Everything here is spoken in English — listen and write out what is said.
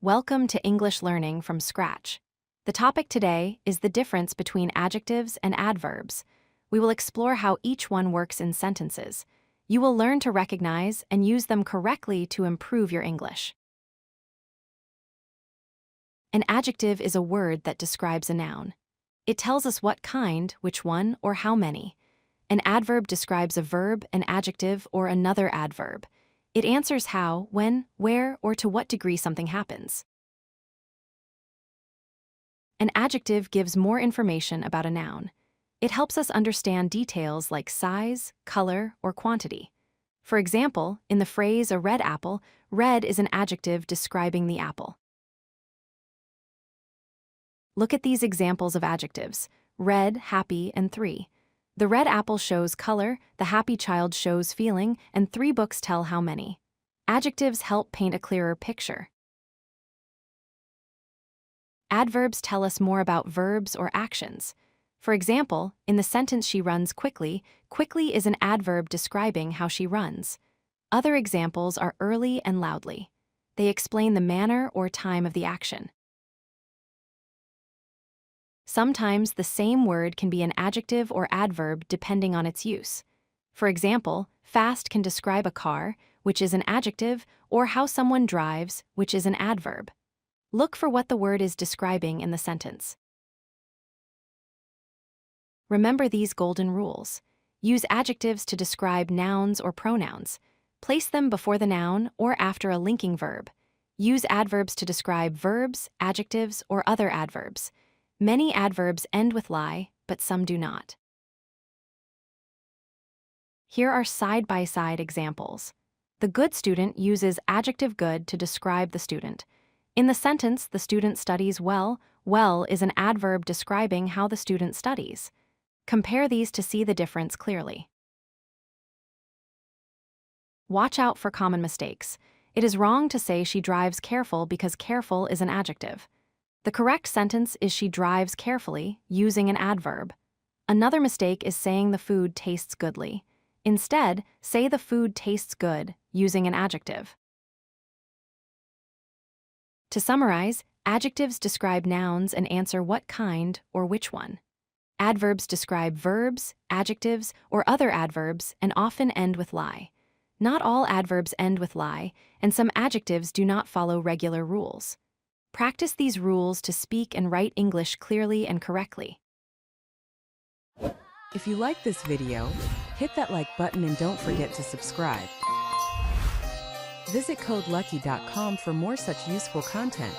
Welcome to English Learning from Scratch. The topic today is the difference between adjectives and adverbs. We will explore how each one works in sentences. You will learn to recognize and use them correctly to improve your English. An adjective is a word that describes a noun. It tells us what kind, which one, or how many. An adverb describes a verb, an adjective, or another adverb. It answers how, when, where, or to what degree something happens. An adjective gives more information about a noun. It helps us understand details like size, color, or quantity. For example, in the phrase a red apple, red is an adjective describing the apple. Look at these examples of adjectives: red, happy, and 3. The red apple shows color, the happy child shows feeling, and 3 books tell how many. Adjectives help paint a clearer picture. Adverbs tell us more about verbs or actions. For example, in the sentence she runs quickly, quickly is an adverb describing how she runs. Other examples are early and loudly. They explain the manner or time of the action. Sometimes the same word can be an adjective or adverb depending on its use. For example, fast can describe a car, which is an adjective, or how someone drives, which is an adverb. Look for what the word is describing in the sentence. Remember these golden rules. Use adjectives to describe nouns or pronouns. Place them before the noun or after a linking verb. Use adverbs to describe verbs, adjectives, or other adverbs. Many adverbs end with lie, but some do not. Here are side-by-side examples. The good student uses adjective good to describe the student. In the sentence, the student studies well, well is an adverb describing how the student studies. Compare these to see the difference clearly. Watch out for common mistakes. It is wrong to say she drives careful because careful is an adjective. The correct sentence is she drives carefully, using an adverb. Another mistake is saying the food tastes goodly. Instead, say the food tastes good, using an adjective. To summarize, adjectives describe nouns and answer what kind or which one. Adverbs describe verbs, adjectives, or other adverbs and often end with lie. Not all adverbs end with lie, and some adjectives do not follow regular rules. Practice these rules to speak and write English clearly and correctly. If you like this video, hit that like button and don't forget to subscribe. Visit codelucky.com for more such useful content.